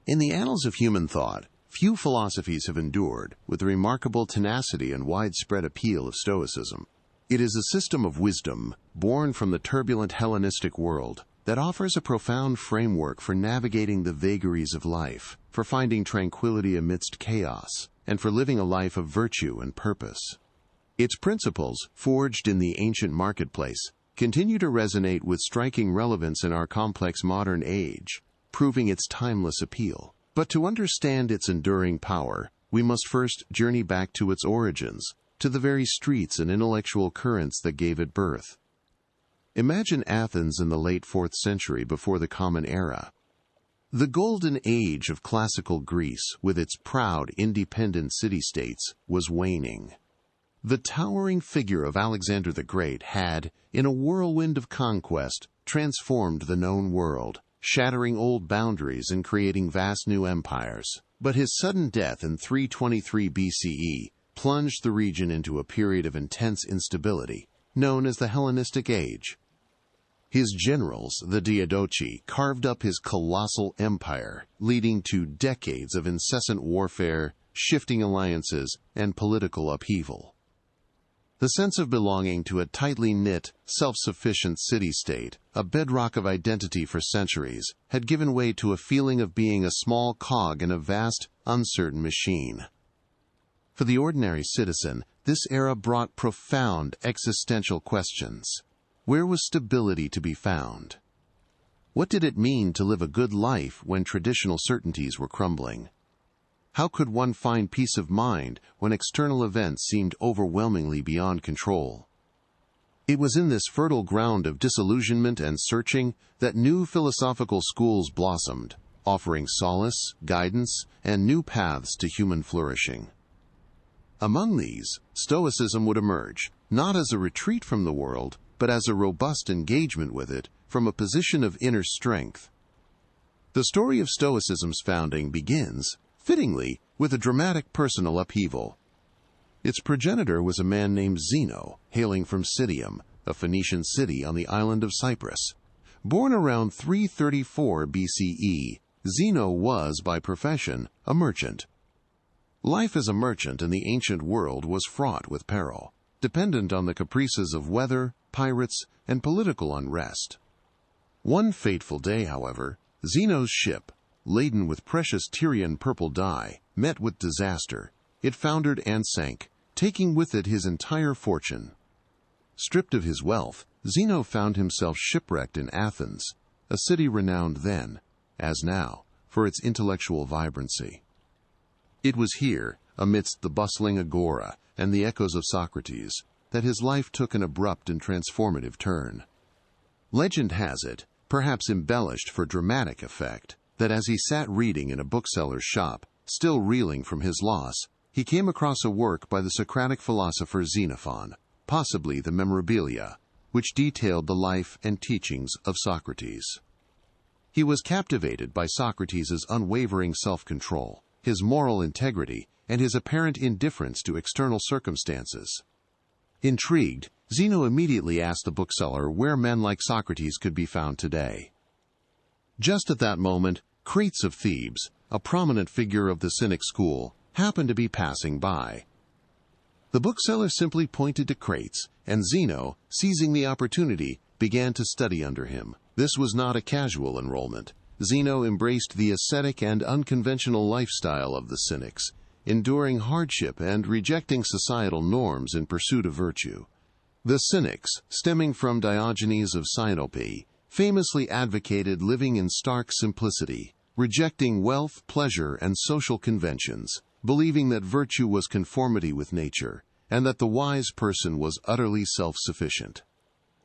In the annals of human thought, few philosophies have endured with the remarkable tenacity and widespread appeal of Stoicism. It is a system of wisdom, born from the turbulent Hellenistic world, that offers a profound framework for navigating the vagaries of life, for finding tranquility amidst chaos, and for living a life of virtue and purpose. Its principles, forged in the ancient marketplace, continue to resonate with striking relevance in our complex modern age, proving its timeless appeal. But to understand its enduring power, we must first journey back to its origins, to the very streets and intellectual currents that gave it birth. Imagine Athens in the late 4th century before the Common Era. The golden age of classical Greece, with its proud, independent city-states, was waning. The towering figure of Alexander the Great had, in a whirlwind of conquest, transformed the known world, shattering old boundaries and creating vast new empires. But his sudden death in 323 BCE plunged the region into a period of intense instability, known as the Hellenistic Age. His generals, the Diadochi, carved up his colossal empire, leading to decades of incessant warfare, shifting alliances, and political upheaval. The sense of belonging to a tightly knit, self-sufficient city-state, a bedrock of identity for centuries, had given way to a feeling of being a small cog in a vast, uncertain machine. For the ordinary citizen, this era brought profound existential questions. Where was stability to be found? What did it mean to live a good life when traditional certainties were crumbling? How could one find peace of mind when external events seemed overwhelmingly beyond control? It was in this fertile ground of disillusionment and searching that new philosophical schools blossomed, offering solace, guidance, and new paths to human flourishing. Among these, Stoicism would emerge, not as a retreat from the world, but as a robust engagement with it from a position of inner strength. The story of Stoicism's founding begins, fittingly, with a dramatic personal upheaval. Its progenitor was a man named Zeno, hailing from Citium, a Phoenician city on the island of Cyprus. Born around 334 BCE, Zeno was, by profession, a merchant. Life as a merchant in the ancient world was fraught with peril, dependent on the caprices of weather, pirates, and political unrest. One fateful day, however, Zeno's ship, laden with precious Tyrian purple dye, met with disaster. It foundered and sank, taking with it his entire fortune. Stripped of his wealth, Zeno found himself shipwrecked in Athens, a city renowned then, as now, for its intellectual vibrancy. It was here, amidst the bustling agora and the echoes of Socrates, that his life took an abrupt and transformative turn. Legend has it, perhaps embellished for dramatic effect, that as he sat reading in a bookseller's shop, still reeling from his loss, he came across a work by the Socratic philosopher Xenophon, possibly the Memorabilia, which detailed the life and teachings of Socrates. He was captivated by Socrates' unwavering self-control, his moral integrity, and his apparent indifference to external circumstances. Intrigued, Zeno immediately asked the bookseller where men like Socrates could be found today. Just at that moment, Crates of Thebes, a prominent figure of the Cynic school, happened to be passing by. The bookseller simply pointed to Crates, and Zeno, seizing the opportunity, began to study under him. This was not a casual enrollment. Zeno embraced the ascetic and unconventional lifestyle of the Cynics, enduring hardship and rejecting societal norms in pursuit of virtue. The Cynics, stemming from Diogenes of Sinope, famously advocated living in stark simplicity, rejecting wealth, pleasure, and social conventions, believing that virtue was conformity with nature, and that the wise person was utterly self-sufficient.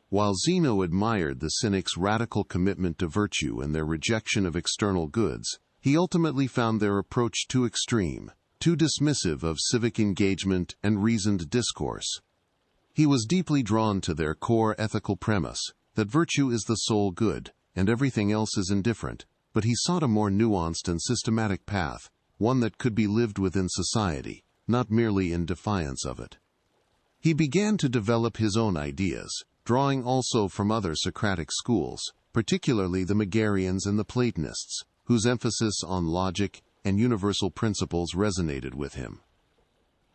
While Zeno admired the Cynics' radical commitment to virtue and their rejection of external goods, he ultimately found their approach too extreme, too dismissive of civic engagement and reasoned discourse. He was deeply drawn to their core ethical premise, that virtue is the sole good, and everything else is indifferent, but he sought a more nuanced and systematic path, one that could be lived within society, not merely in defiance of it. He began to develop his own ideas, drawing also from other Socratic schools, particularly the Megarians and the Platonists, whose emphasis on logic and universal principles resonated with him.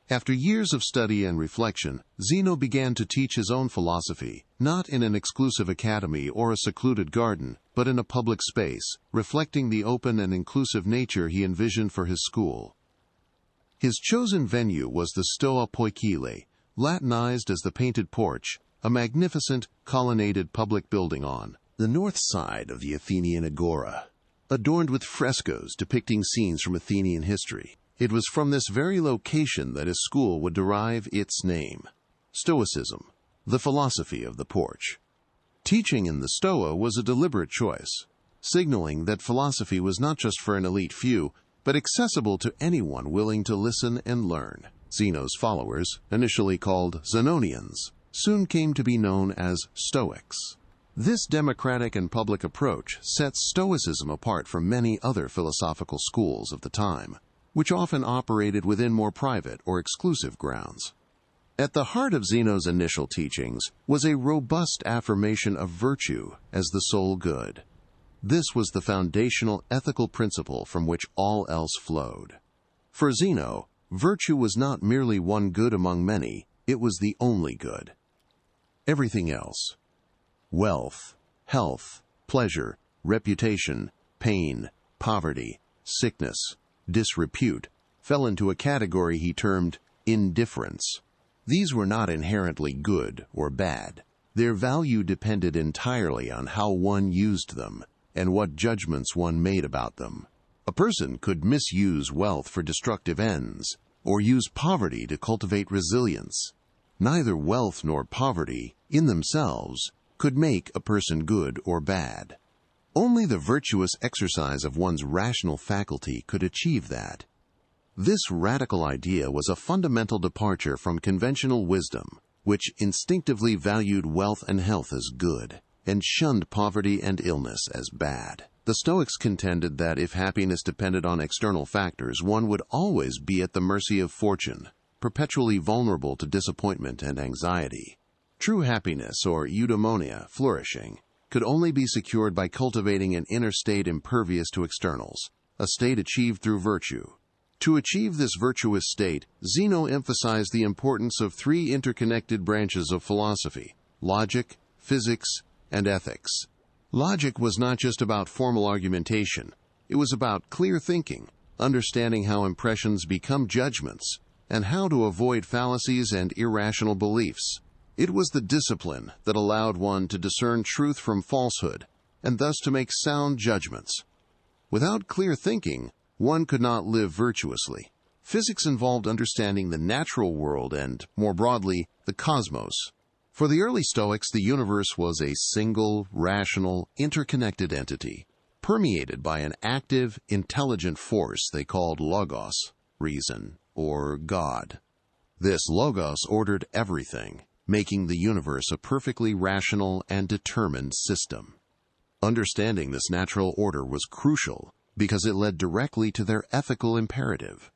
After years of study and reflection, Zeno began to teach his own philosophy, not in an exclusive academy or a secluded garden, but in a public space, reflecting the open and inclusive nature he envisioned for his school. His chosen venue was the Stoa Poikile, Latinized as the Painted Porch, a magnificent, colonnaded public building on the north side of the Athenian Agora, adorned with frescoes depicting scenes from Athenian history. It was from this very location that his school would derive its name, Stoicism, the philosophy of the porch. Teaching in the Stoa was a deliberate choice, signaling that philosophy was not just for an elite few, but accessible to anyone willing to listen and learn. Zeno's followers, initially called Zenonians, soon came to be known as Stoics. This democratic and public approach sets Stoicism apart from many other philosophical schools of the time, which often operated within more private or exclusive grounds. At the heart of Zeno's initial teachings was a robust affirmation of virtue as the sole good. This was the foundational ethical principle from which all else flowed. For Zeno, virtue was not merely one good among many, it was the only good. Everything else, wealth, health, pleasure, reputation, pain, poverty, sickness, disrepute, fell into a category he termed indifference. These were not inherently good or bad. Their value depended entirely on how one used them and what judgments one made about them. A person could misuse wealth for destructive ends or use poverty to cultivate resilience. Neither wealth nor poverty, in themselves, could make a person good or bad. Only the virtuous exercise of one's rational faculty could achieve that. This radical idea was a fundamental departure from conventional wisdom, which instinctively valued wealth and health as good, and shunned poverty and illness as bad. The Stoics contended that if happiness depended on external factors, one would always be at the mercy of fortune, perpetually vulnerable to disappointment and anxiety. True happiness, or eudaimonia, flourishing, could only be secured by cultivating an inner state impervious to externals, a state achieved through virtue. To achieve this virtuous state, Zeno emphasized the importance of three interconnected branches of philosophy: logic, physics, and ethics. Logic was not just about formal argumentation. It was about clear thinking, understanding how impressions become judgments, and how to avoid fallacies and irrational beliefs. It was the discipline that allowed one to discern truth from falsehood, and thus to make sound judgments. Without clear thinking, one could not live virtuously. Physics involved understanding the natural world and, more broadly, the cosmos. For the early Stoics, the universe was a single, rational, interconnected entity, permeated by an active, intelligent force they called logos, reason, or God. This logos ordered everything, making the universe a perfectly rational and determined system. Understanding this natural order was crucial because it led directly to their ethical imperative.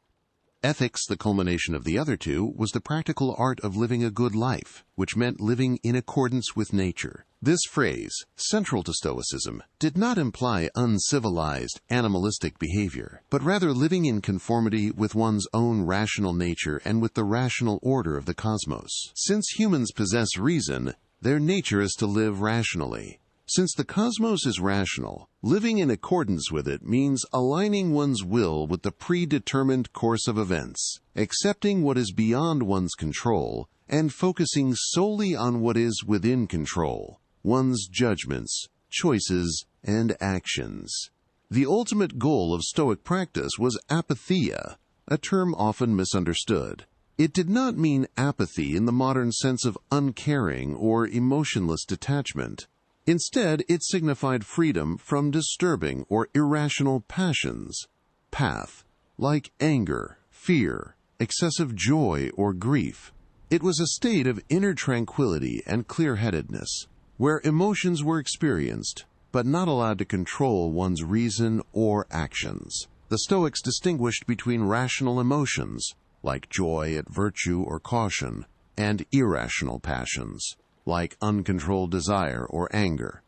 Ethics, the culmination of the other two, was the practical art of living a good life, which meant living in accordance with nature. This phrase, central to Stoicism, did not imply uncivilized, animalistic behavior, but rather living in conformity with one's own rational nature and with the rational order of the cosmos. Since humans possess reason, their nature is to live rationally. Since the cosmos is rational, living in accordance with it means aligning one's will with the predetermined course of events, accepting what is beyond one's control, and focusing solely on what is within control, one's judgments, choices, and actions. The ultimate goal of Stoic practice was apatheia, a term often misunderstood. It did not mean apathy in the modern sense of uncaring or emotionless detachment. Instead, it signified freedom from disturbing or irrational passions, path, like anger, fear, excessive joy, or grief. It was a state of inner tranquility and clear-headedness, where emotions were experienced, but not allowed to control one's reason or actions. The Stoics distinguished between rational emotions, like joy at virtue or caution, and irrational passions, like uncontrolled desire or anger.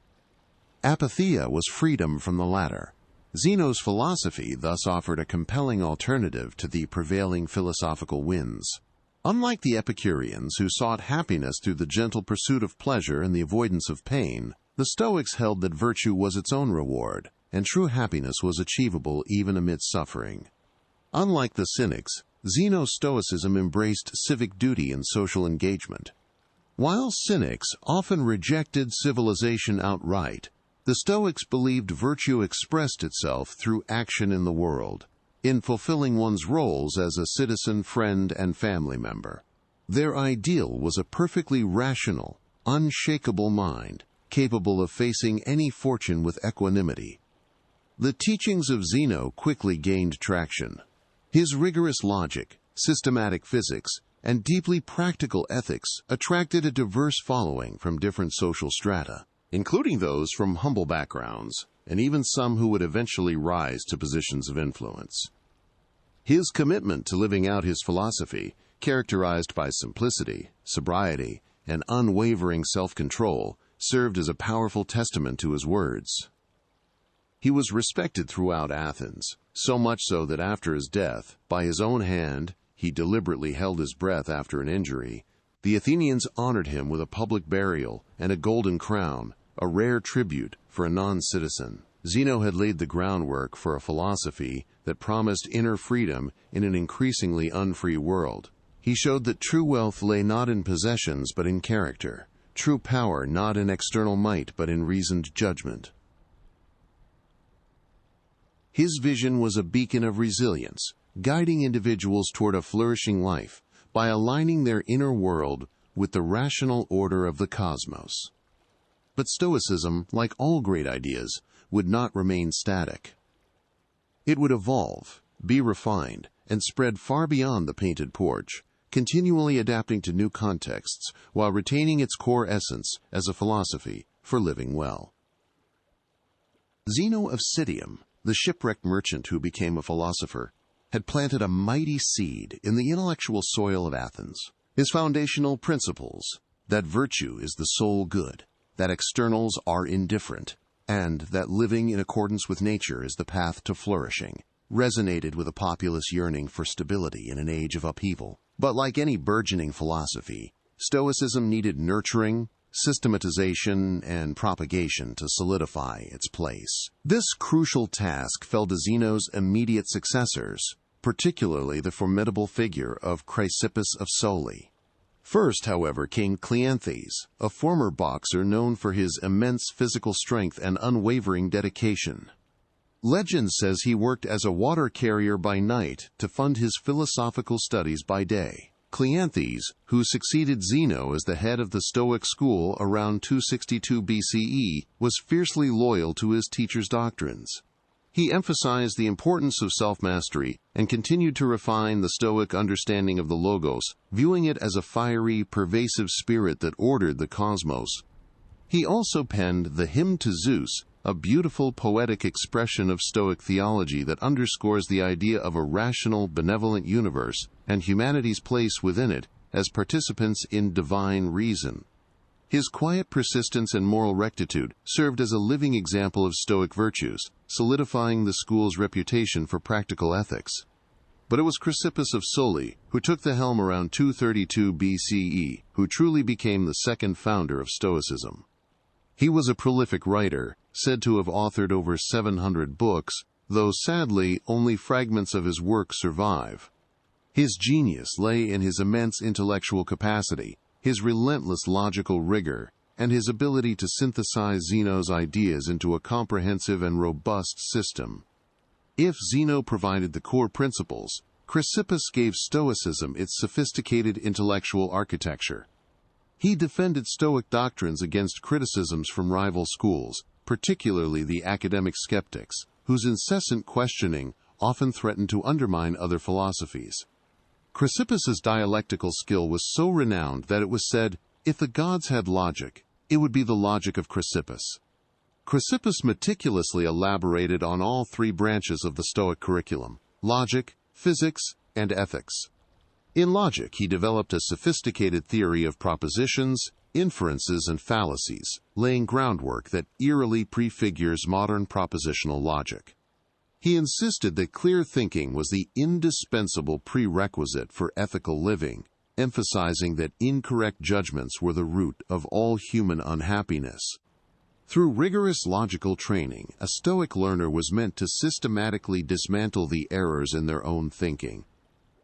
Apatheia was freedom from the latter. Zeno's philosophy thus offered a compelling alternative to the prevailing philosophical winds. Unlike the Epicureans, who sought happiness through the gentle pursuit of pleasure and the avoidance of pain, the Stoics held that virtue was its own reward, and true happiness was achievable even amidst suffering. Unlike the Cynics, Zeno's Stoicism embraced civic duty and social engagement. While Cynics often rejected civilization outright, the Stoics believed virtue expressed itself through action in the world, in fulfilling one's roles as a citizen, friend, and family member. Their ideal was a perfectly rational, unshakable mind, capable of facing any fortune with equanimity. The teachings of Zeno quickly gained traction. His rigorous logic, systematic physics, and deeply practical ethics attracted a diverse following from different social strata, including those from humble backgrounds, and even some who would eventually rise to positions of influence. His commitment to living out his philosophy, characterized by simplicity, sobriety, and unwavering self-control, served as a powerful testament to his words. He was respected throughout Athens, so much so that after his death, by his own hand, he deliberately held his breath after an injury. The Athenians honored him with a public burial and a golden crown, a rare tribute for a non-citizen. Zeno had laid the groundwork for a philosophy that promised inner freedom in an increasingly unfree world. He showed that true wealth lay not in possessions but in character, true power not in external might but in reasoned judgment. His vision was a beacon of resilience, guiding individuals toward a flourishing life by aligning their inner world with the rational order of the cosmos. But Stoicism, like all great ideas, would not remain static. It would evolve, be refined, and spread far beyond the painted porch, continually adapting to new contexts while retaining its core essence as a philosophy for living well. Zeno of Citium, the shipwrecked merchant who became a philosopher, had planted a mighty seed in the intellectual soil of Athens. His foundational principles, that virtue is the sole good, that externals are indifferent, and that living in accordance with nature is the path to flourishing, resonated with a populace yearning for stability in an age of upheaval. But like any burgeoning philosophy, Stoicism needed nurturing, systematization, and propagation to solidify its place. This crucial task fell to Zeno's immediate successors, particularly the formidable figure of Chrysippus of Soli. First, however, came Cleanthes, a former boxer known for his immense physical strength and unwavering dedication. Legend says he worked as a water carrier by night to fund his philosophical studies by day. Cleanthes, who succeeded Zeno as the head of the Stoic school around 262 BCE, was fiercely loyal to his teacher's doctrines. He emphasized the importance of self-mastery and continued to refine the Stoic understanding of the Logos, viewing it as a fiery, pervasive spirit that ordered the cosmos. He also penned the Hymn to Zeus, a beautiful poetic expression of Stoic theology that underscores the idea of a rational, benevolent universe and humanity's place within it as participants in divine reason. His quiet persistence and moral rectitude served as a living example of Stoic virtues, solidifying the school's reputation for practical ethics. But it was Chrysippus of Soli, who took the helm around 232 BCE, who truly became the second founder of Stoicism. He was a prolific writer, said to have authored over 700 books, though sadly only fragments of his work survive. His genius lay in his immense intellectual capacity, his relentless logical rigor, and his ability to synthesize Zeno's ideas into a comprehensive and robust system. If Zeno provided the core principles, Chrysippus gave Stoicism its sophisticated intellectual architecture. He defended Stoic doctrines against criticisms from rival schools, particularly the academic skeptics, whose incessant questioning often threatened to undermine other philosophies. Chrysippus's dialectical skill was so renowned that it was said, if the gods had logic, it would be the logic of Chrysippus. Chrysippus meticulously elaborated on all three branches of the Stoic curriculum: logic, physics, and ethics. In logic, he developed a sophisticated theory of propositions, inferences, and fallacies, laying groundwork that eerily prefigures modern propositional logic. He insisted that clear thinking was the indispensable prerequisite for ethical living, emphasizing that incorrect judgments were the root of all human unhappiness. Through rigorous logical training, a Stoic learner was meant to systematically dismantle the errors in their own thinking.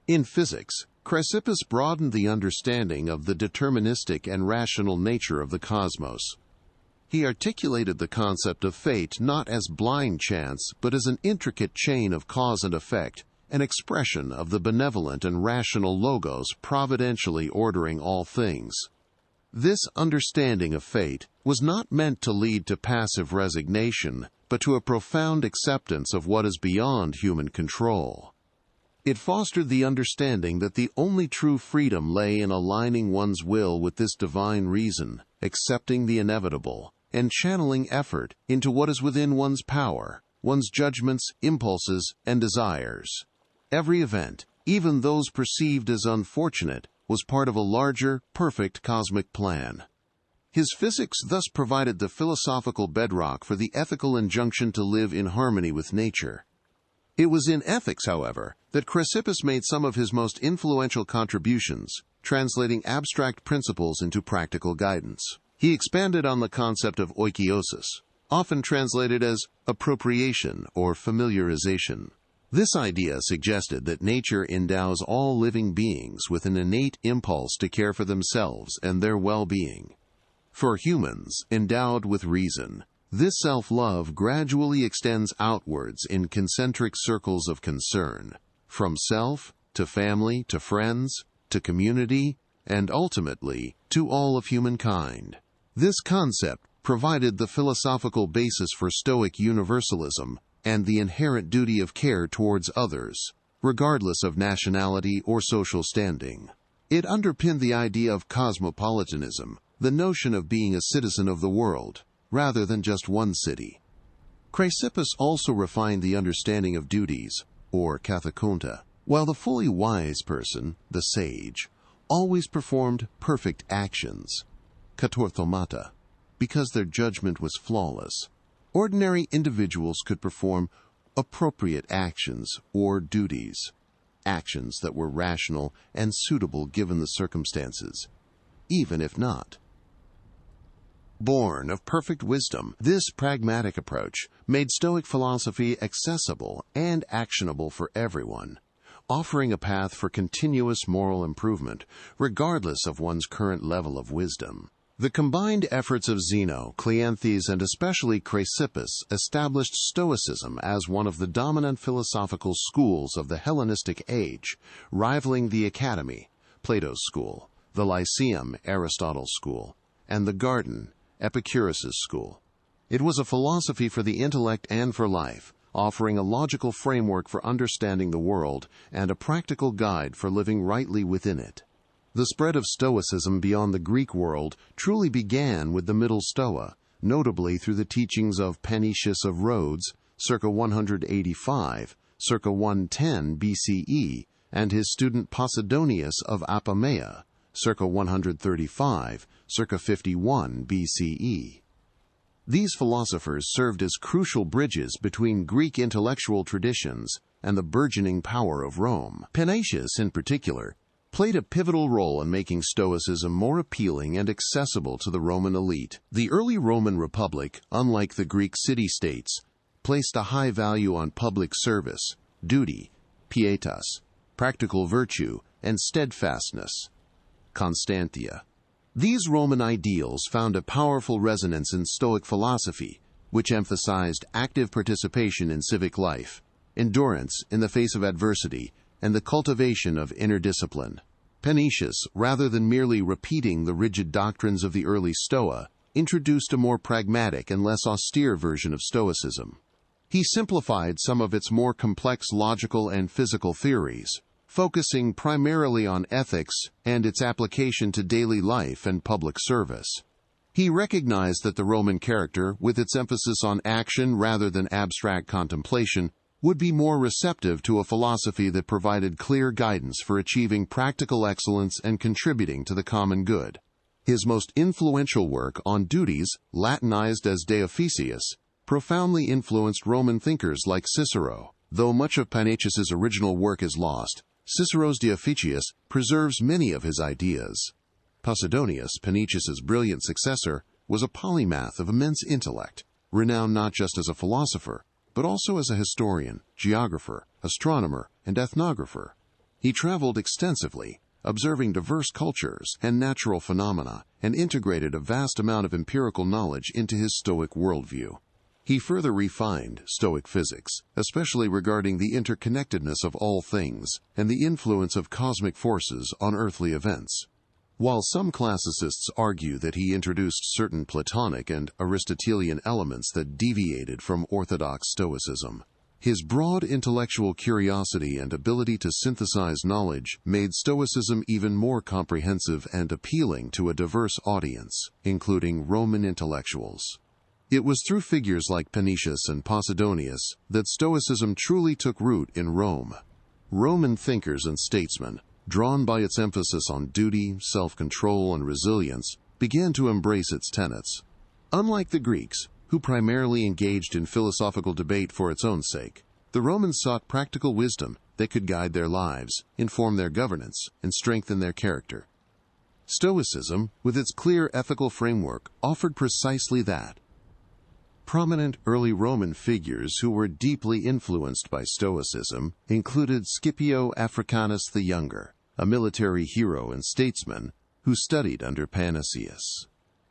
In physics, Chrysippus broadened the understanding of the deterministic and rational nature of the cosmos. He articulated the concept of fate not as blind chance, but as an intricate chain of cause and effect, an expression of the benevolent and rational logos providentially ordering all things. This understanding of fate was not meant to lead to passive resignation, but to a profound acceptance of what is beyond human control. It fostered the understanding that the only true freedom lay in aligning one's will with this divine reason, accepting the inevitable, and channeling effort into what is within one's power, one's judgments, impulses, and desires. Every event, even those perceived as unfortunate, was part of a larger, perfect cosmic plan. His physics thus provided the philosophical bedrock for the ethical injunction to live in harmony with nature. It was in ethics, however, that Chrysippus made some of his most influential contributions, translating abstract principles into practical guidance. He expanded on the concept of oikeiosis, often translated as appropriation or familiarization. This idea suggested that nature endows all living beings with an innate impulse to care for themselves and their well-being. For humans, endowed with reason, this self-love gradually extends outwards in concentric circles of concern, from self to family to friends to community and ultimately to all of humankind. This concept provided the philosophical basis for Stoic universalism and the inherent duty of care towards others, regardless of nationality or social standing. It underpinned the idea of cosmopolitanism, the notion of being a citizen of the world, rather than just one city. Chrysippus also refined the understanding of duties, or kathakonta. While the fully wise person, the sage, always performed perfect actions, katorthomata, because their judgment was flawless, ordinary individuals could perform appropriate actions or duties, actions that were rational and suitable given the circumstances, even if not. Born of perfect wisdom, this pragmatic approach made Stoic philosophy accessible and actionable for everyone, offering a path for continuous moral improvement, regardless of one's current level of wisdom. The combined efforts of Zeno, Cleanthes, and especially Chrysippus established Stoicism as one of the dominant philosophical schools of the Hellenistic age, rivaling the Academy, Plato's school, the Lyceum, Aristotle's school, and the Garden, Epicurus's school. It was a philosophy for the intellect and for life, offering a logical framework for understanding the world and a practical guide for living rightly within it. The spread of Stoicism beyond the Greek world truly began with the Middle Stoa, notably through the teachings of Panetius of Rhodes, circa 185, circa 110 BCE, and his student Posidonius of Apamea, circa 135, circa 51 BCE. These philosophers served as crucial bridges between Greek intellectual traditions and the burgeoning power of Rome. Panetius, in particular, played a pivotal role in making Stoicism more appealing and accessible to the Roman elite. The early Roman Republic, unlike the Greek city-states, placed a high value on public service, duty, pietas, practical virtue, and steadfastness, constantia. These Roman ideals found a powerful resonance in Stoic philosophy, which emphasized active participation in civic life, endurance in the face of adversity, and the cultivation of inner discipline. Panetius, rather than merely repeating the rigid doctrines of the early Stoa, introduced a more pragmatic and less austere version of Stoicism. He simplified some of its more complex logical and physical theories, focusing primarily on ethics and its application to daily life and public service. He recognized that the Roman character, with its emphasis on action rather than abstract contemplation, would be more receptive to a philosophy that provided clear guidance for achieving practical excellence and contributing to the common good. His most influential work on duties, Latinized as De Officiis, profoundly influenced Roman thinkers like Cicero. Though much of Panatius's original work is lost, Cicero's De Officiis preserves many of his ideas. Posidonius, Panatius's brilliant successor, was a polymath of immense intellect, renowned not just as a philosopher, but also as a historian, geographer, astronomer, and ethnographer. He traveled extensively, observing diverse cultures and natural phenomena, and integrated a vast amount of empirical knowledge into his Stoic worldview. He further refined Stoic physics, especially regarding the interconnectedness of all things and the influence of cosmic forces on earthly events. While some classicists argue that he introduced certain Platonic and Aristotelian elements that deviated from orthodox Stoicism, his broad intellectual curiosity and ability to synthesize knowledge made Stoicism even more comprehensive and appealing to a diverse audience, including Roman intellectuals. It was through figures like Panatius and Posidonius that Stoicism truly took root in Rome. Roman thinkers and statesmen, drawn by its emphasis on duty, self-control, and resilience, began to embrace its tenets. Unlike the Greeks, who primarily engaged in philosophical debate for its own sake, the Romans sought practical wisdom that could guide their lives, inform their governance, and strengthen their character. Stoicism, with its clear ethical framework, offered precisely that. Prominent early Roman figures who were deeply influenced by Stoicism included Scipio Africanus the Younger, a military hero and statesman who studied under Panasius.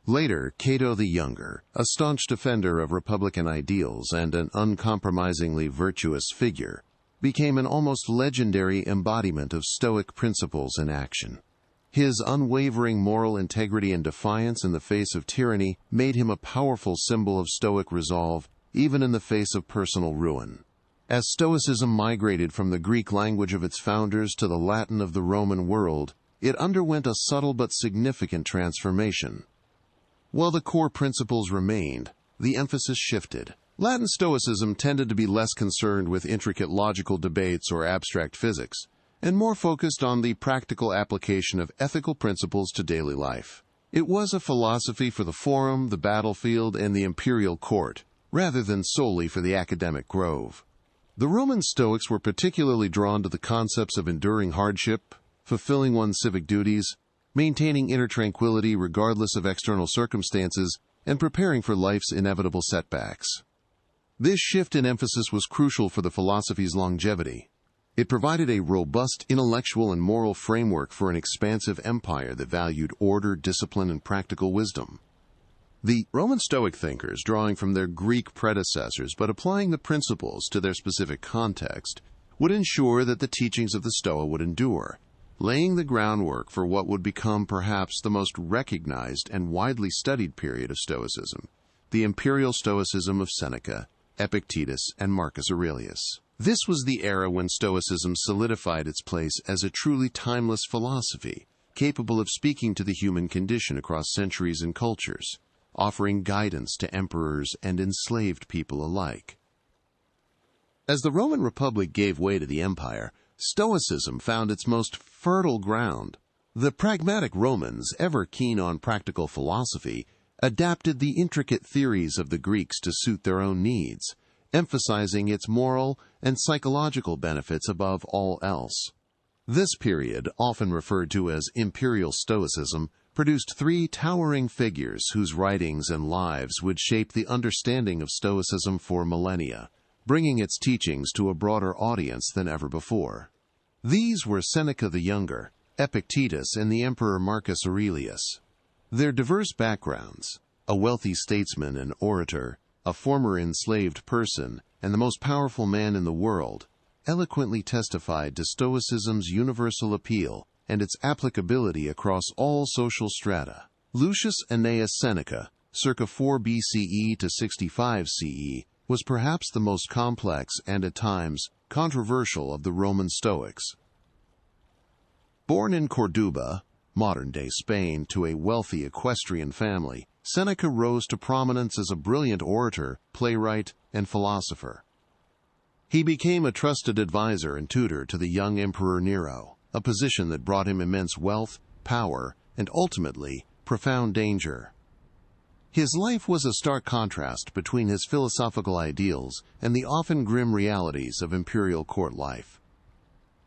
Later, Cato the Younger, a staunch defender of republican ideals and an uncompromisingly virtuous figure, became an almost legendary embodiment of Stoic principles in action. His unwavering moral integrity and defiance in the face of tyranny made him a powerful symbol of Stoic resolve, even in the face of personal ruin. As Stoicism migrated from the Greek language of its founders to the Latin of the Roman world, it underwent a subtle but significant transformation. While the core principles remained, the emphasis shifted. Latin Stoicism tended to be less concerned with intricate logical debates or abstract physics, and more focused on the practical application of ethical principles to daily life. It was a philosophy for the forum, the battlefield, and the imperial court, rather than solely for the academic grove. The Roman Stoics were particularly drawn to the concepts of enduring hardship, fulfilling one's civic duties, maintaining inner tranquility regardless of external circumstances, and preparing for life's inevitable setbacks. This shift in emphasis was crucial for the philosophy's longevity. It provided a robust intellectual and moral framework for an expansive empire that valued order, discipline, and practical wisdom. The Roman Stoic thinkers, drawing from their Greek predecessors but applying the principles to their specific context, would ensure that the teachings of the Stoa would endure, laying the groundwork for what would become perhaps the most recognized and widely studied period of Stoicism, the imperial Stoicism of Seneca, Epictetus, and Marcus Aurelius. This was the era when Stoicism solidified its place as a truly timeless philosophy, capable of speaking to the human condition across centuries and cultures, offering guidance to emperors and enslaved people alike. As the Roman Republic gave way to the empire, Stoicism found its most fertile ground. The pragmatic Romans, ever keen on practical philosophy, adapted the intricate theories of the Greeks to suit their own needs, emphasizing its moral and psychological benefits above all else. This period, often referred to as Imperial Stoicism, produced three towering figures whose writings and lives would shape the understanding of Stoicism for millennia, bringing its teachings to a broader audience than ever before. These were Seneca the Younger, Epictetus, and the Emperor Marcus Aurelius. Their diverse backgrounds, a wealthy statesman and orator, a former enslaved person, and the most powerful man in the world, eloquently testified to Stoicism's universal appeal and its applicability across all social strata. Lucius Annaeus Seneca, circa 4 BCE to 65 CE, was perhaps the most complex and, at times, controversial of the Roman Stoics. Born in Corduba, modern-day Spain, to a wealthy equestrian family, Seneca rose to prominence as a brilliant orator, playwright, and philosopher. He became a trusted advisor and tutor to the young Emperor Nero, a position that brought him immense wealth, power, and ultimately, profound danger. His life was a stark contrast between his philosophical ideals and the often grim realities of imperial court life.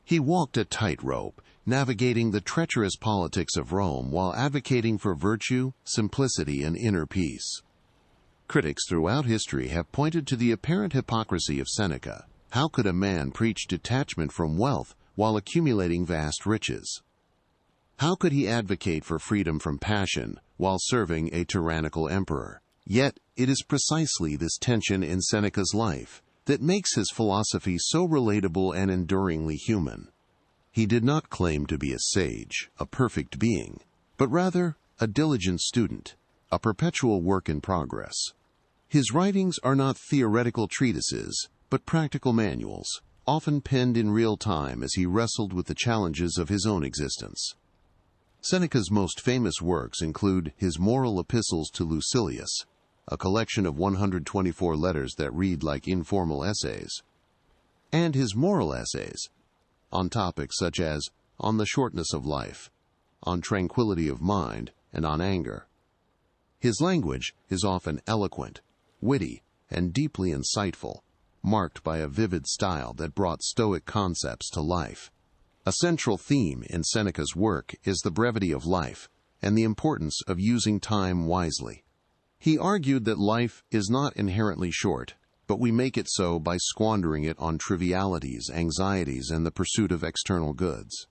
He walked a tightrope, navigating the treacherous politics of Rome while advocating for virtue, simplicity, and inner peace. Critics throughout history have pointed to the apparent hypocrisy of Seneca. How could a man preach detachment from wealth while accumulating vast riches? How could he advocate for freedom from passion while serving a tyrannical emperor? Yet, it is precisely this tension in Seneca's life that makes his philosophy so relatable and enduringly human. He did not claim to be a sage, a perfect being, but rather a diligent student, a perpetual work in progress. His writings are not theoretical treatises, but practical manuals, often penned in real time as he wrestled with the challenges of his own existence. Seneca's most famous works include his moral epistles to Lucilius, a collection of 124 letters that read like informal essays, and his moral essays, on topics such as on the shortness of life, on tranquility of mind, and on anger. His language is often eloquent, witty, and deeply insightful, marked by a vivid style that brought Stoic concepts to life. A central theme in Seneca's work is the brevity of life and the importance of using time wisely. He argued that life is not inherently short, but we make it so by squandering it on trivialities, anxieties, and the pursuit of external goods.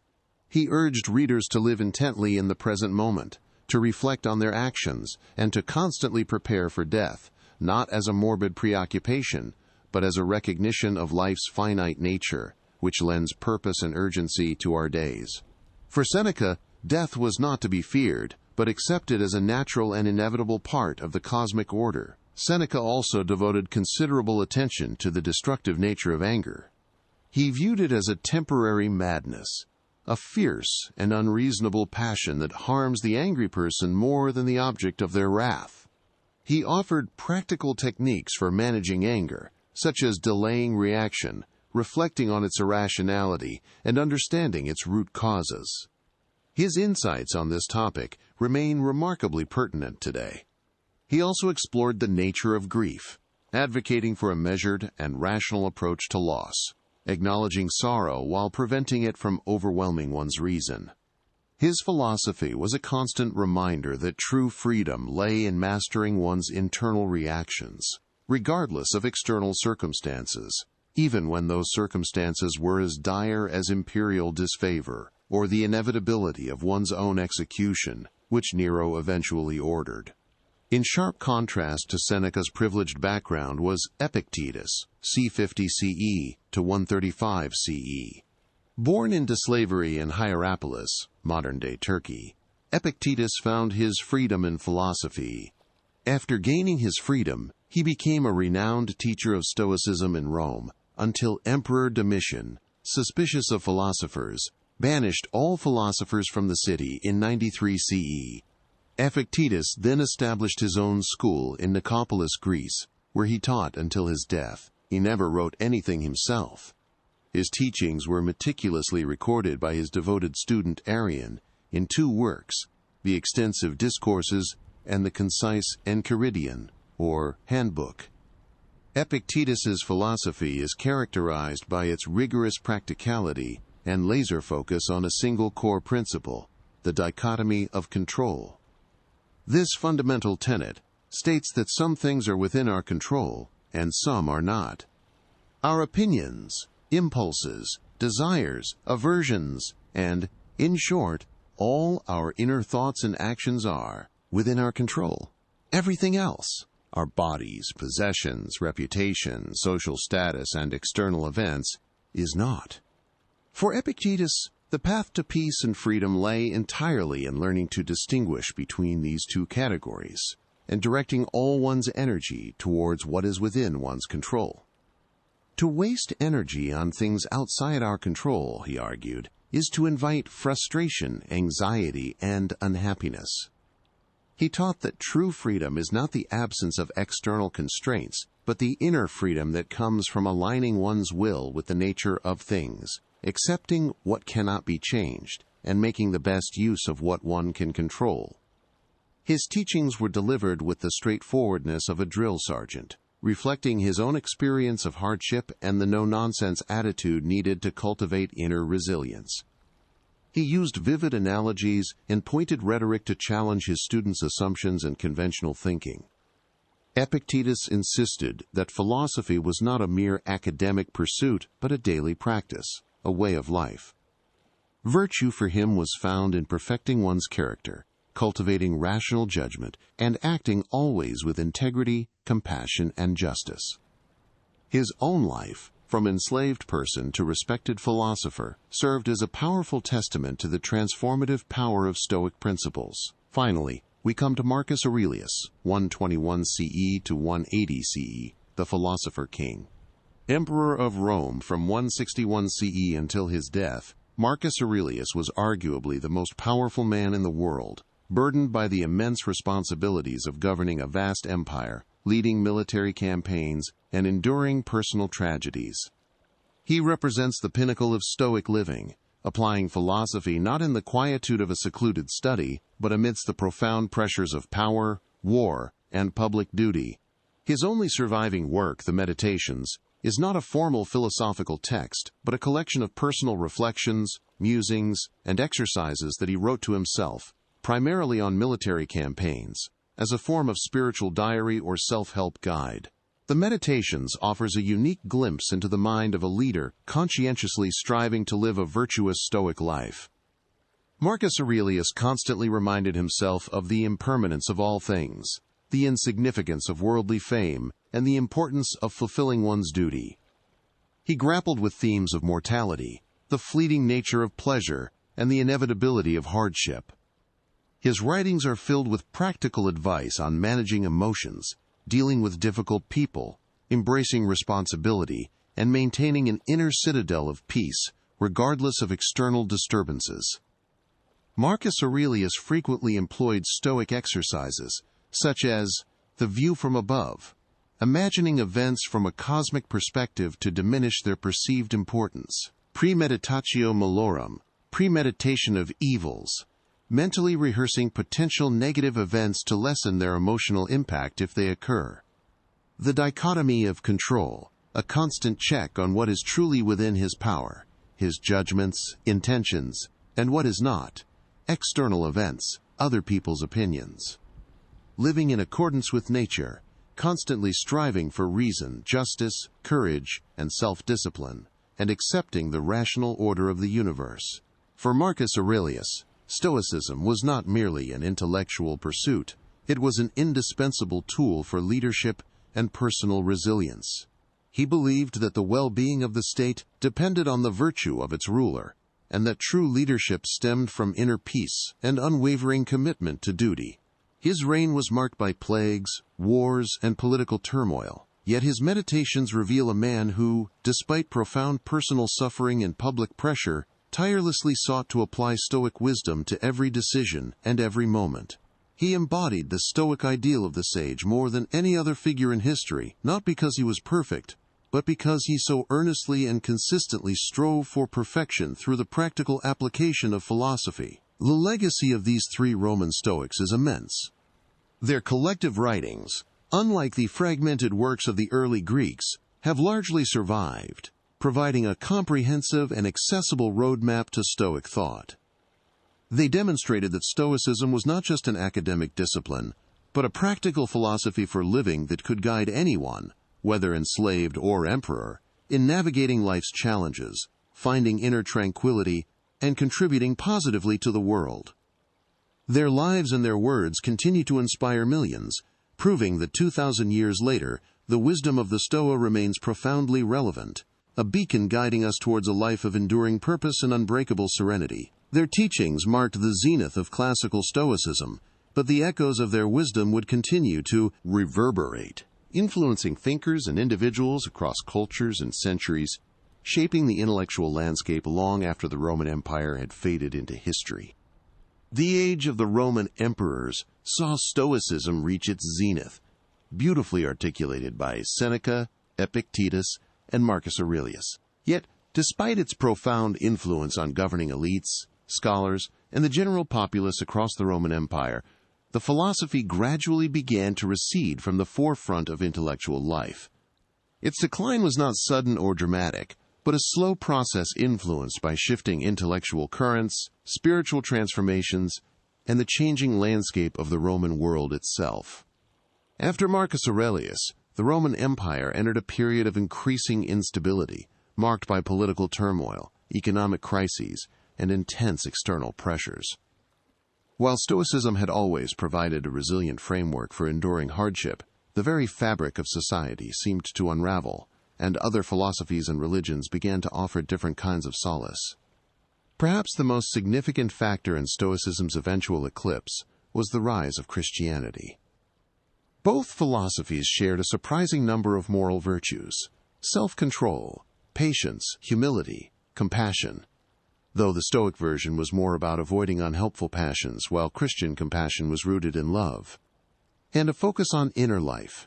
He urged readers to live intently in the present moment, to reflect on their actions, and to constantly prepare for death, not as a morbid preoccupation, but as a recognition of life's finite nature, which lends purpose and urgency to our days. For Seneca, death was not to be feared, but accepted as a natural and inevitable part of the cosmic order. Seneca also devoted considerable attention to the destructive nature of anger. He viewed it as a temporary madness, a fierce and unreasonable passion that harms the angry person more than the object of their wrath. He offered practical techniques for managing anger, such as delaying reaction, reflecting on its irrationality, and understanding its root causes. His insights on this topic remain remarkably pertinent today. He also explored the nature of grief, advocating for a measured and rational approach to loss, acknowledging sorrow while preventing it from overwhelming one's reason. His philosophy was a constant reminder that true freedom lay in mastering one's internal reactions, regardless of external circumstances, even when those circumstances were as dire as imperial disfavor or the inevitability of one's own execution, which Nero eventually ordered. In sharp contrast to Seneca's privileged background was Epictetus, c. 50 CE to 135 CE. Born into slavery in Hierapolis, modern-day Turkey, Epictetus found his freedom in philosophy. After gaining his freedom, he became a renowned teacher of Stoicism in Rome, until Emperor Domitian, suspicious of philosophers, banished all philosophers from the city in 93 CE. Epictetus then established his own school in Nicopolis, Greece, where he taught until his death. He never wrote anything himself. His teachings were meticulously recorded by his devoted student Arrian in two works, the extensive Discourses and the concise Enchiridion, or Handbook. Epictetus's philosophy is characterized by its rigorous practicality and laser focus on a single core principle, the dichotomy of control. This fundamental tenet states that some things are within our control and some are not. Our opinions, impulses, desires, aversions, and, in short, all our inner thoughts and actions are within our control. Everything else, our bodies, possessions, reputation, social status, and external events, is not. For Epictetus, the path to peace and freedom lay entirely in learning to distinguish between these two categories and directing all one's energy towards what is within one's control. To waste energy on things outside our control, he argued, is to invite frustration, anxiety, and unhappiness. He taught that true freedom is not the absence of external constraints, but the inner freedom that comes from aligning one's will with the nature of things, accepting what cannot be changed, and making the best use of what one can control. His teachings were delivered with the straightforwardness of a drill sergeant, reflecting his own experience of hardship and the no-nonsense attitude needed to cultivate inner resilience. He used vivid analogies and pointed rhetoric to challenge his students' assumptions and conventional thinking. Epictetus insisted that philosophy was not a mere academic pursuit, but a daily practice, a way of life. Virtue for him was found in perfecting one's character, cultivating rational judgment, and acting always with integrity, compassion, and justice. His own life, from enslaved person to respected philosopher, served as a powerful testament to the transformative power of Stoic principles. Finally, we come to Marcus Aurelius, 121 CE to 180 CE, the philosopher king. Emperor of Rome from 161 CE until his death, Marcus Aurelius was arguably the most powerful man in the world, burdened by the immense responsibilities of governing a vast empire, leading military campaigns, and enduring personal tragedies. He represents the pinnacle of Stoic living, applying philosophy not in the quietude of a secluded study, but amidst the profound pressures of power, war, and public duty. His only surviving work, the Meditations, is not a formal philosophical text, but a collection of personal reflections, musings, and exercises that he wrote to himself, primarily on military campaigns, as a form of spiritual diary or self-help guide. The Meditations offers a unique glimpse into the mind of a leader conscientiously striving to live a virtuous Stoic life. Marcus Aurelius constantly reminded himself of the impermanence of all things, the insignificance of worldly fame, and the importance of fulfilling one's duty. He grappled with themes of mortality, the fleeting nature of pleasure, and the inevitability of hardship. His writings are filled with practical advice on managing emotions, dealing with difficult people, embracing responsibility, and maintaining an inner citadel of peace, regardless of external disturbances. Marcus Aurelius frequently employed Stoic exercises, such as the view from above, imagining events from a cosmic perspective to diminish their perceived importance, premeditatio malorum, premeditation of evils, mentally rehearsing potential negative events to lessen their emotional impact if they occur. The dichotomy of control, a constant check on what is truly within his power, his judgments, intentions, and what is not, external events, other people's opinions. Living in accordance with nature, constantly striving for reason, justice, courage, and self-discipline, and accepting the rational order of the universe. For Marcus Aurelius, Stoicism was not merely an intellectual pursuit, it was an indispensable tool for leadership and personal resilience. He believed that the well-being of the state depended on the virtue of its ruler, and that true leadership stemmed from inner peace and unwavering commitment to duty. His reign was marked by plagues, wars, and political turmoil, yet his Meditations reveal a man who, despite profound personal suffering and public pressure, tirelessly sought to apply Stoic wisdom to every decision and every moment. He embodied the Stoic ideal of the sage more than any other figure in history, not because he was perfect, but because he so earnestly and consistently strove for perfection through the practical application of philosophy. The legacy of these three Roman Stoics is immense. Their collective writings, unlike the fragmented works of the early Greeks, have largely survived, providing a comprehensive and accessible roadmap to Stoic thought. They demonstrated that Stoicism was not just an academic discipline, but a practical philosophy for living that could guide anyone, whether enslaved or emperor, in navigating life's challenges, finding inner tranquility, and contributing positively to the world. Their lives and their words continue to inspire millions, proving that 2,000 years later, the wisdom of the Stoa remains profoundly relevant, a beacon guiding us towards a life of enduring purpose and unbreakable serenity. Their teachings marked the zenith of classical Stoicism, but the echoes of their wisdom would continue to reverberate, influencing thinkers and individuals across cultures and centuries, shaping the intellectual landscape long after the Roman Empire had faded into history. The age of the Roman emperors saw Stoicism reach its zenith, beautifully articulated by Seneca, Epictetus, and Marcus Aurelius. Yet, despite its profound influence on governing elites, scholars, and the general populace across the Roman Empire, the philosophy gradually began to recede from the forefront of intellectual life. Its decline was not sudden or dramatic, but a slow process influenced by shifting intellectual currents, spiritual transformations, and the changing landscape of the Roman world itself. After Marcus Aurelius, the Roman Empire entered a period of increasing instability, marked by political turmoil, economic crises, and intense external pressures. While Stoicism had always provided a resilient framework for enduring hardship, the very fabric of society seemed to unravel, and other philosophies and religions began to offer different kinds of solace. Perhaps the most significant factor in Stoicism's eventual eclipse was the rise of Christianity. Both philosophies shared a surprising number of moral virtues: self-control, patience, humility, compassion, though the Stoic version was more about avoiding unhelpful passions, while Christian compassion was rooted in love, and a focus on inner life.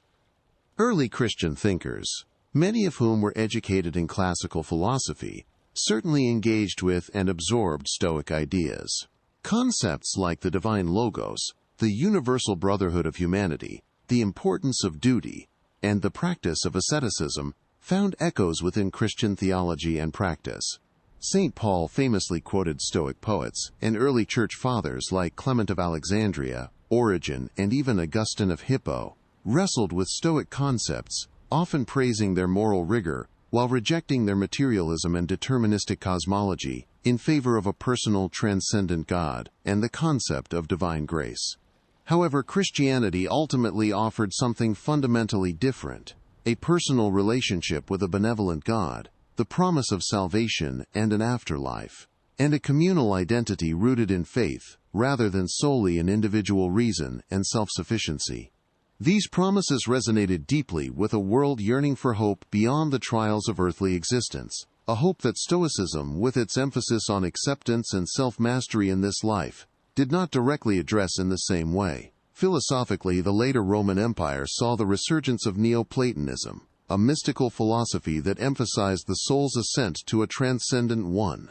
Early Christian thinkers, many of whom were educated in classical philosophy, certainly engaged with and absorbed Stoic ideas. Concepts like the divine logos, the universal brotherhood of humanity, the importance of duty, and the practice of asceticism found echoes within Christian theology and practice. St. Paul famously quoted Stoic poets, and early church fathers like Clement of Alexandria, Origen, and even Augustine of Hippo wrestled with Stoic concepts, often praising their moral rigor while rejecting their materialism and deterministic cosmology in favor of a personal, transcendent God and the concept of divine grace. However, Christianity ultimately offered something fundamentally different: a personal relationship with a benevolent God, the promise of salvation and an afterlife, and a communal identity rooted in faith rather than solely in individual reason and self-sufficiency. These promises resonated deeply with a world yearning for hope beyond the trials of earthly existence, a hope that Stoicism, with its emphasis on acceptance and self-mastery in this life, did not directly address in the same way. Philosophically, the later Roman Empire saw the resurgence of Neoplatonism, a mystical philosophy that emphasized the soul's ascent to a transcendent one.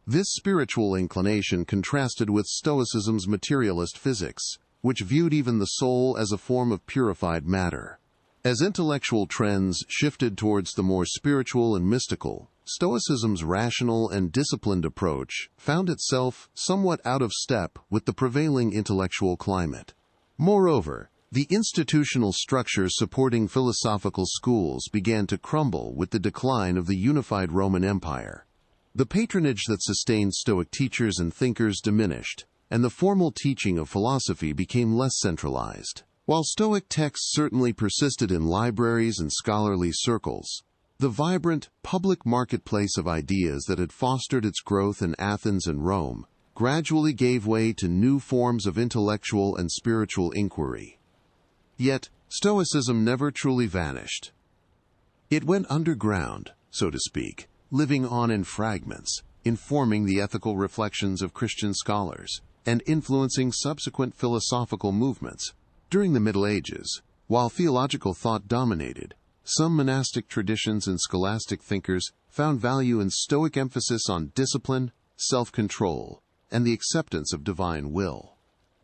This spiritual inclination contrasted with Stoicism's materialist physics, which viewed even the soul as a form of purified matter. As intellectual trends shifted towards the more spiritual and mystical, Stoicism's rational and disciplined approach found itself somewhat out of step with the prevailing intellectual climate. Moreover, the institutional structures supporting philosophical schools began to crumble with the decline of the unified Roman Empire. The patronage that sustained Stoic teachers and thinkers diminished, and the formal teaching of philosophy became less centralized. While Stoic texts certainly persisted in libraries and scholarly circles, the vibrant, public marketplace of ideas that had fostered its growth in Athens and Rome gradually gave way to new forms of intellectual and spiritual inquiry. Yet, Stoicism never truly vanished. It went underground, so to speak, living on in fragments, informing the ethical reflections of Christian scholars, and influencing subsequent philosophical movements. During the Middle Ages, while theological thought dominated, some monastic traditions and scholastic thinkers found value in Stoic emphasis on discipline, self-control, and the acceptance of divine will.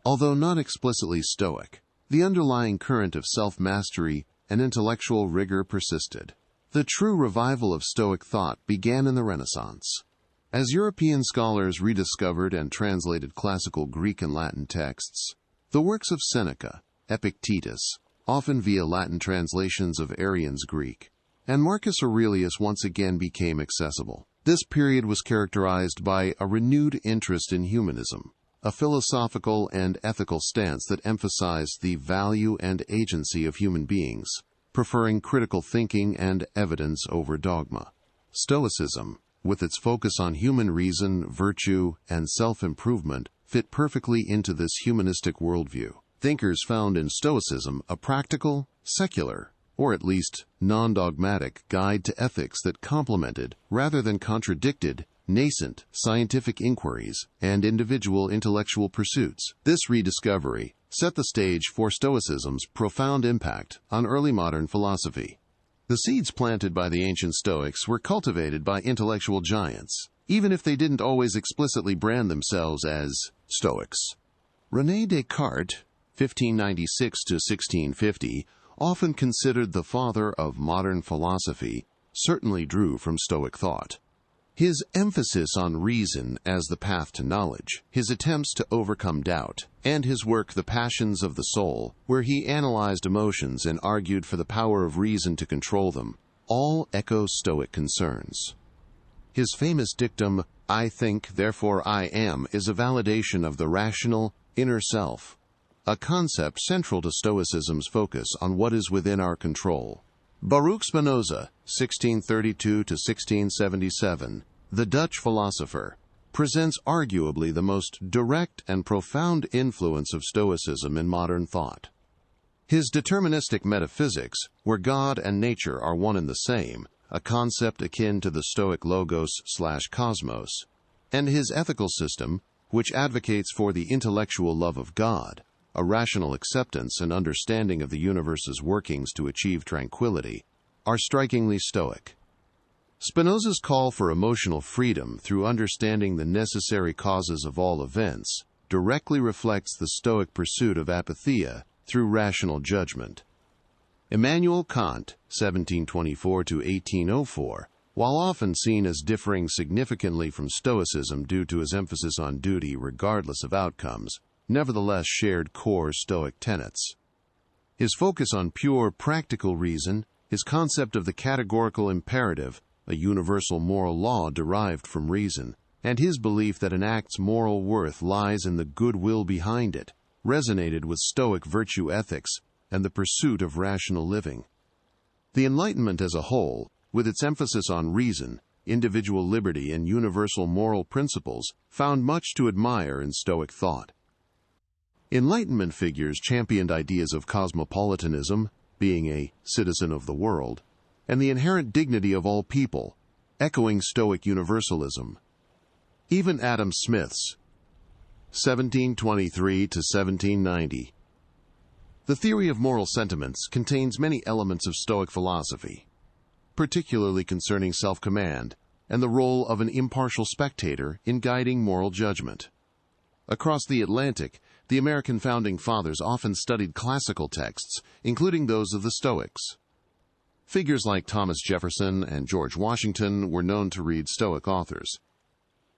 Although not explicitly Stoic, the underlying current of self-mastery and intellectual rigor persisted. The true revival of Stoic thought began in the Renaissance. As European scholars rediscovered and translated classical Greek and Latin texts, the works of Seneca, Epictetus, often via Latin translations of Arrian's Greek, and Marcus Aurelius once again became accessible. This period was characterized by a renewed interest in humanism, a philosophical and ethical stance that emphasized the value and agency of human beings, preferring critical thinking and evidence over dogma. Stoicism, with its focus on human reason, virtue, and self-improvement, fit perfectly into this humanistic worldview. Thinkers found in Stoicism a practical, secular, or at least non-dogmatic guide to ethics that complemented, rather than contradicted, nascent scientific inquiries and individual intellectual pursuits. This rediscovery set the stage for Stoicism's profound impact on early modern philosophy. The seeds planted by the ancient Stoics were cultivated by intellectual giants, even if they didn't always explicitly brand themselves as Stoics. René Descartes, (1596 to 1650), often considered the father of modern philosophy, certainly drew from Stoic thought. His emphasis on reason as the path to knowledge, his attempts to overcome doubt, and his work The Passions of the Soul, where he analyzed emotions and argued for the power of reason to control them, all echo Stoic concerns. His famous dictum, "I think, therefore I am," is a validation of the rational, inner self, a concept central to Stoicism's focus on what is within our control. Baruch Spinoza, 1632 to 1677, the Dutch philosopher, presents arguably the most direct and profound influence of Stoicism in modern thought. His deterministic metaphysics, where God and nature are one and the same, a concept akin to the Stoic logos/cosmos, and his ethical system, which advocates for the intellectual love of God, a rational acceptance and understanding of the universe's workings to achieve tranquility, are strikingly Stoic. Spinoza's call for emotional freedom through understanding the necessary causes of all events directly reflects the Stoic pursuit of apatheia through rational judgment. Immanuel Kant, 1724 to 1804, while often seen as differing significantly from Stoicism due to his emphasis on duty regardless of outcomes, nevertheless shared core Stoic tenets. His focus on pure, practical reason, his concept of the categorical imperative, a universal moral law derived from reason, and his belief that an act's moral worth lies in the goodwill behind it, resonated with Stoic virtue ethics and the pursuit of rational living. The Enlightenment as a whole, with its emphasis on reason, individual liberty, and universal moral principles, found much to admire in Stoic thought. Enlightenment figures championed ideas of cosmopolitanism, being a citizen of the world, and the inherent dignity of all people, echoing Stoic universalism. Even Adam Smith's 1723 to 1790. The theory of moral sentiments contains many elements of Stoic philosophy, particularly concerning self-command and the role of an impartial spectator in guiding moral judgment. Across the Atlantic, the American founding fathers often studied classical texts, including those of the Stoics. Figures like Thomas Jefferson and George Washington were known to read Stoic authors.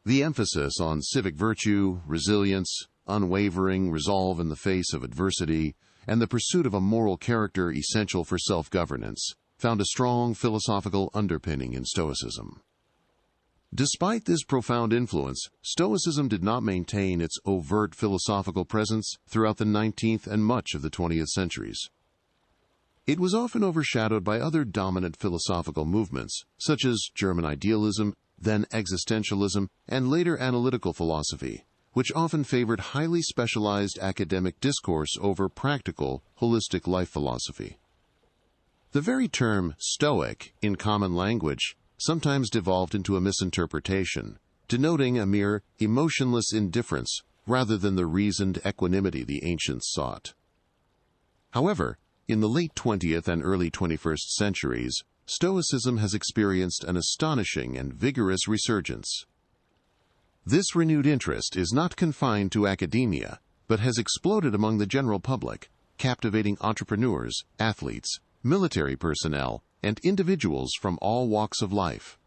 The emphasis on civic virtue, resilience, unwavering resolve in the face of adversity, and the pursuit of a moral character essential for self-governance found a strong philosophical underpinning in Stoicism. Despite this profound influence, Stoicism did not maintain its overt philosophical presence throughout the 19th and much of the 20th centuries. It was often overshadowed by other dominant philosophical movements, such as German idealism, then existentialism, and later analytical philosophy, which often favored highly specialized academic discourse over practical, holistic life philosophy. The very term Stoic, in common language, sometimes devolved into a misinterpretation, denoting a mere emotionless indifference rather than the reasoned equanimity the ancients sought. However, in the late 20th and early 21st centuries, Stoicism has experienced an astonishing and vigorous resurgence. This renewed interest is not confined to academia, but has exploded among the general public, captivating entrepreneurs, athletes, military personnel, and individuals from all walks of life.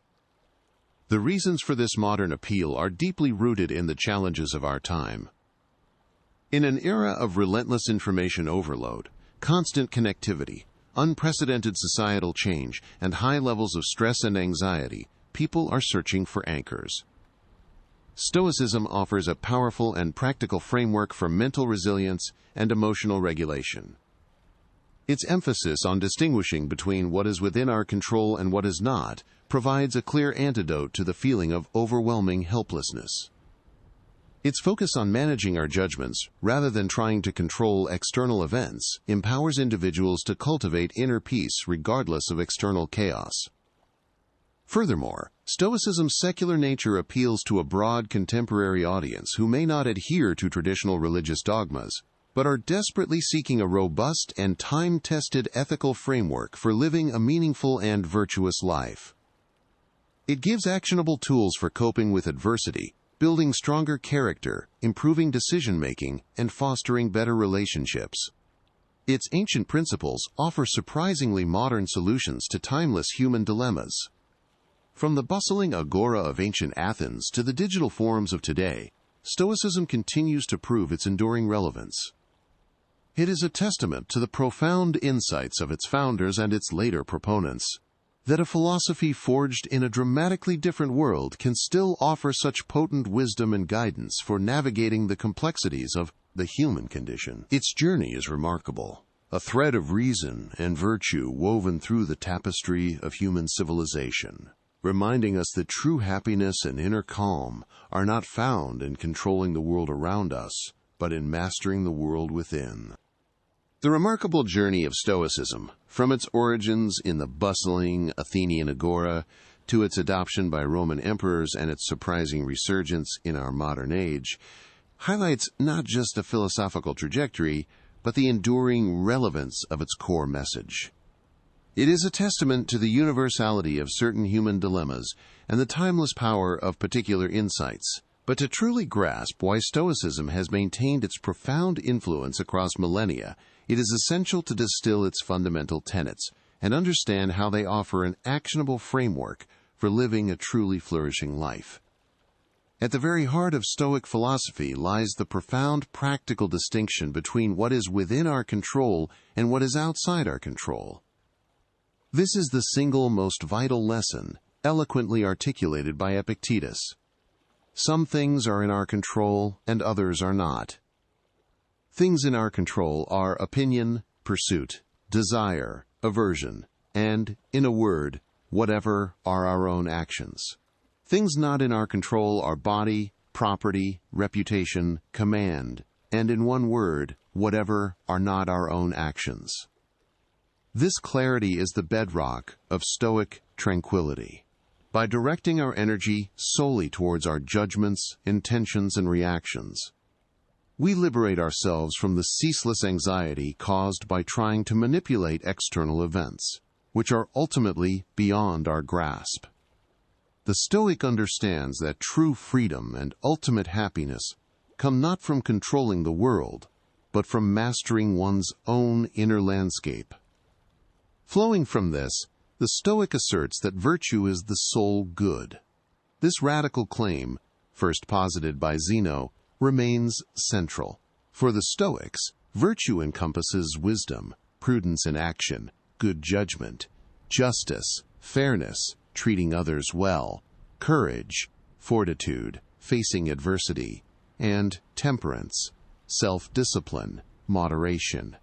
The reasons for this modern appeal are deeply rooted in the challenges of our time. In an era of relentless information overload, constant connectivity, unprecedented societal change, and high levels of stress and anxiety, people are searching for anchors. Stoicism offers a powerful and practical framework for mental resilience and emotional regulation. Its emphasis on distinguishing between what is within our control and what is not provides a clear antidote to the feeling of overwhelming helplessness. Its focus on managing our judgments, rather than trying to control external events, empowers individuals to cultivate inner peace regardless of external chaos. Furthermore, Stoicism's secular nature appeals to a broad contemporary audience who may not adhere to traditional religious dogmas, but are desperately seeking a robust and time-tested ethical framework for living a meaningful and virtuous life. It gives actionable tools for coping with adversity, building stronger character, improving decision-making, and fostering better relationships. Its ancient principles offer surprisingly modern solutions to timeless human dilemmas. From the bustling agora of ancient Athens to the digital forums of today, Stoicism continues to prove its enduring relevance. It is a testament to the profound insights of its founders and its later proponents, that a philosophy forged in a dramatically different world can still offer such potent wisdom and guidance for navigating the complexities of the human condition. Its journey is remarkable, a thread of reason and virtue woven through the tapestry of human civilization, reminding us that true happiness and inner calm are not found in controlling the world around us, but in mastering the world within. The remarkable journey of Stoicism, from its origins in the bustling Athenian agora to its adoption by Roman emperors and its surprising resurgence in our modern age, highlights not just a philosophical trajectory, but the enduring relevance of its core message. It is a testament to the universality of certain human dilemmas and the timeless power of particular insights. But to truly grasp why Stoicism has maintained its profound influence across millennia, it is essential to distill its fundamental tenets and understand how they offer an actionable framework for living a truly flourishing life. At the very heart of Stoic philosophy lies the profound practical distinction between what is within our control and what is outside our control. This is the single most vital lesson, eloquently articulated by Epictetus. Some things are in our control and others are not. Things in our control are opinion, pursuit, desire, aversion, and, in a word, whatever are our own actions. Things not in our control are body, property, reputation, command, and in one word, whatever are not our own actions. This clarity is the bedrock of Stoic tranquility. By directing our energy solely towards our judgments, intentions, and reactions, we liberate ourselves from the ceaseless anxiety caused by trying to manipulate external events, which are ultimately beyond our grasp. The Stoic understands that true freedom and ultimate happiness come not from controlling the world, but from mastering one's own inner landscape. Flowing from this, the Stoic asserts that virtue is the sole good. This radical claim, first posited by Zeno, remains central. For the Stoics, virtue encompasses wisdom, prudence in action, good judgment, justice, fairness, treating others well, courage, fortitude, facing adversity, and temperance, self-discipline, moderation.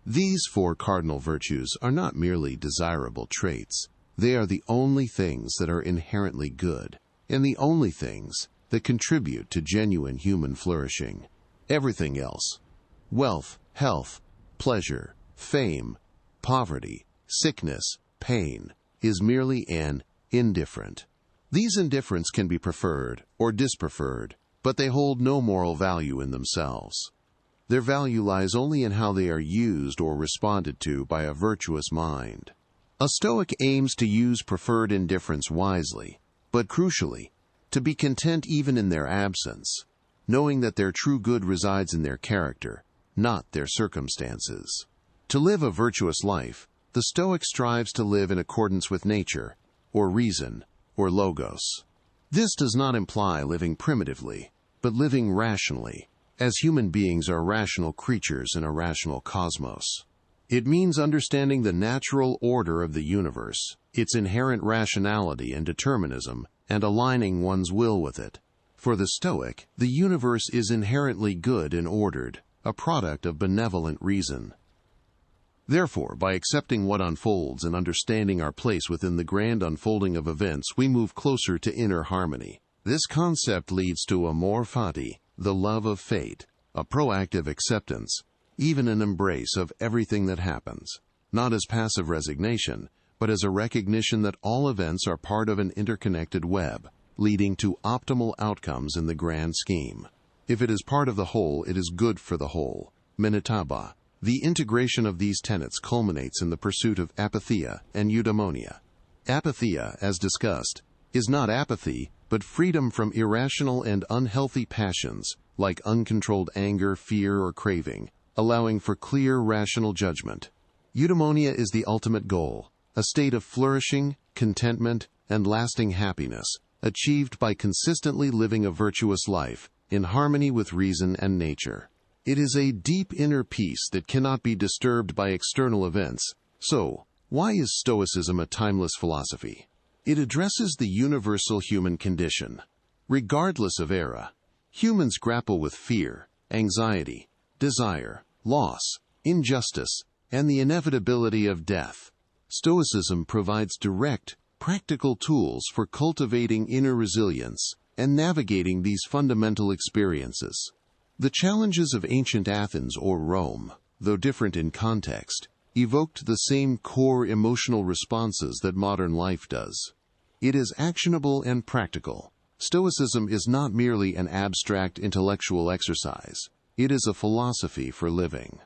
These four cardinal virtues are not merely desirable traits. They are the only things that are inherently good, and the only things that contribute to genuine human flourishing. Everything else, wealth, health, pleasure, fame, poverty, sickness, pain, is merely an indifferent. These indifferents can be preferred or dispreferred, but they hold no moral value in themselves. Their value lies only in how they are used or responded to by a virtuous mind. A Stoic aims to use preferred indifference wisely, but crucially, to be content even in their absence, knowing that their true good resides in their character, not their circumstances. To live a virtuous life, the Stoic strives to live in accordance with nature, or reason, or logos. This does not imply living primitively, but living rationally, as human beings are rational creatures in a rational cosmos. It means understanding the natural order of the universe, its inherent rationality and determinism, and aligning one's will with it. For the Stoic, the universe is inherently good and ordered, a product of benevolent reason. Therefore, by accepting what unfolds and understanding our place within the grand unfolding of events, we move closer to inner harmony. This concept leads to amor fati, the love of fate, a proactive acceptance, even an embrace of everything that happens, not as passive resignation, but as a recognition that all events are part of an interconnected web, leading to optimal outcomes in the grand scheme. If it is part of the whole, it is good for the whole. Minitaba. The integration of these tenets culminates in the pursuit of apatheia and eudaimonia. Apatheia, as discussed, is not apathy, but freedom from irrational and unhealthy passions, like uncontrolled anger, fear, or craving, allowing for clear, rational judgment. Eudaimonia is the ultimate goal, a state of flourishing, contentment, and lasting happiness, achieved by consistently living a virtuous life, in harmony with reason and nature. It is a deep inner peace that cannot be disturbed by external events. So, why is Stoicism a timeless philosophy? It addresses the universal human condition. Regardless of era, humans grapple with fear, anxiety, desire, loss, injustice, and the inevitability of death. Stoicism provides direct, practical tools for cultivating inner resilience and navigating these fundamental experiences. The challenges of ancient Athens or Rome, though different in context, evoked the same core emotional responses that modern life does. It is actionable and practical. Stoicism is not merely an abstract intellectual exercise. It is a philosophy for living.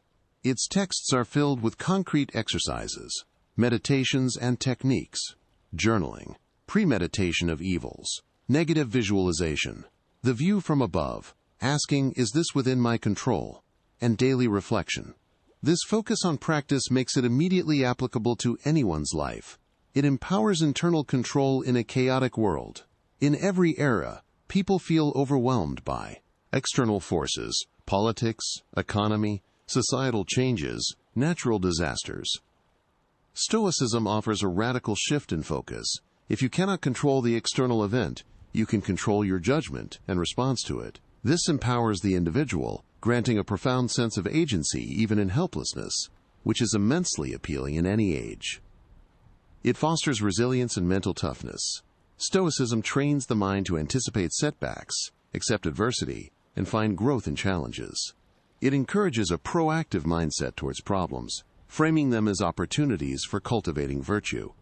Its texts are filled with concrete exercises, meditations and techniques, journaling, premeditation of evils, negative visualization, the view from above, asking, "Is this within my control?" and daily reflection. This focus on practice makes it immediately applicable to anyone's life. It empowers internal control in a chaotic world. In every era, people feel overwhelmed by external forces, politics, economy, societal changes, natural disasters. Stoicism offers a radical shift in focus. If you cannot control the external event, you can control your judgment and response to it. This empowers the individual, granting a profound sense of agency even in helplessness, which is immensely appealing in any age. It fosters resilience and mental toughness. Stoicism trains the mind to anticipate setbacks, accept adversity, and find growth in challenges. It encourages a proactive mindset towards problems, framing them as opportunities for cultivating virtue.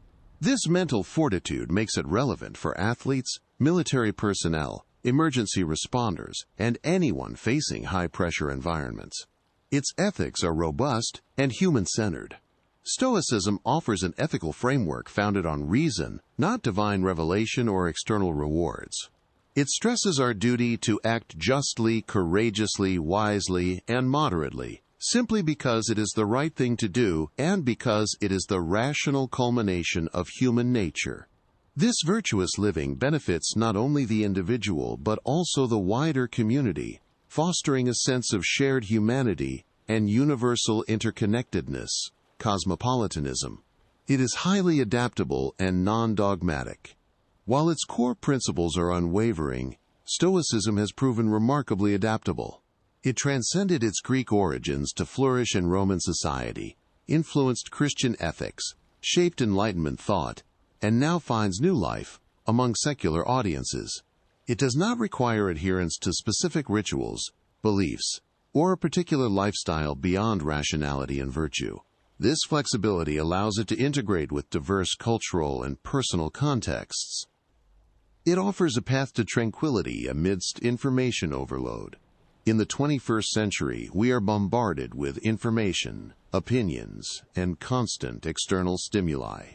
This mental fortitude makes it relevant for athletes, military personnel, emergency responders, and anyone facing high-pressure environments. Its ethics are robust and human-centered. Stoicism offers an ethical framework founded on reason, not divine revelation or external rewards. It stresses our duty to act justly, courageously, wisely, and moderately, simply because it is the right thing to do and because it is the rational culmination of human nature. This virtuous living benefits not only the individual but also the wider community, fostering a sense of shared humanity and universal interconnectedness. Cosmopolitanism. It is highly adaptable and non-dogmatic. While its core principles are unwavering, Stoicism has proven remarkably adaptable. It transcended its Greek origins to flourish in Roman society, influenced Christian ethics, shaped Enlightenment thought, and now finds new life among secular audiences. It does not require adherence to specific rituals, beliefs, or a particular lifestyle beyond rationality and virtue. This flexibility allows it to integrate with diverse cultural and personal contexts. It offers a path to tranquility amidst information overload. In the 21st century, we are bombarded with information, opinions, and constant external stimuli.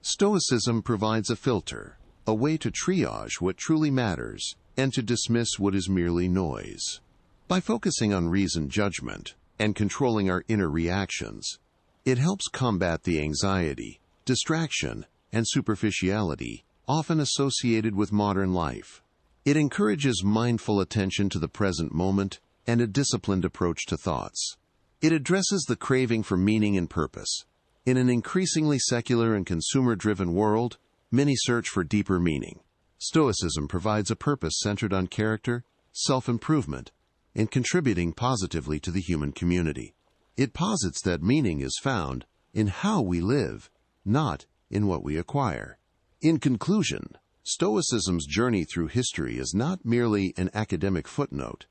Stoicism provides a filter, a way to triage what truly matters and to dismiss what is merely noise. By focusing on reasoned judgment and controlling our inner reactions, it helps combat the anxiety, distraction, and superficiality often associated with modern life. It encourages mindful attention to the present moment and a disciplined approach to thoughts. It addresses the craving for meaning and purpose. In an increasingly secular and consumer-driven world, many search for deeper meaning. Stoicism provides a purpose centered on character, self-improvement, and contributing positively to the human community. It posits that meaning is found in how we live, not in what we acquire. In conclusion, Stoicism's journey through history is not merely an academic footnote.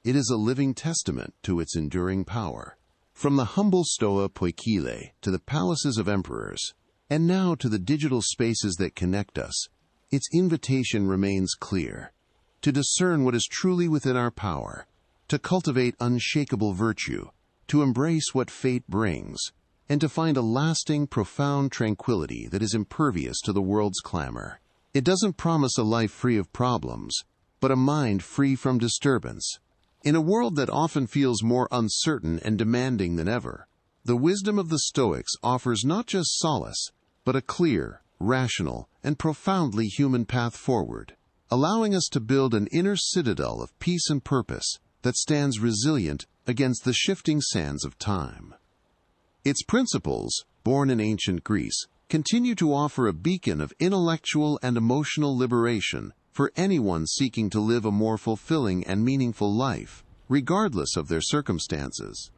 It is a living testament to its enduring power. From the humble Stoa Poikile to the palaces of emperors, and now to the digital spaces that connect us, its invitation remains clear: to discern what is truly within our power, to cultivate unshakable virtue, to embrace what fate brings, and to find a lasting, profound tranquility that is impervious to the world's clamor. It doesn't promise a life free of problems, but a mind free from disturbance. In a world that often feels more uncertain and demanding than ever, the wisdom of the Stoics offers not just solace, but a clear, rational, and profoundly human path forward, allowing us to build an inner citadel of peace and purpose that stands resilient against the shifting sands of time. Its principles, born in ancient Greece, continue to offer a beacon of intellectual and emotional liberation for anyone seeking to live a more fulfilling and meaningful life, regardless of their circumstances.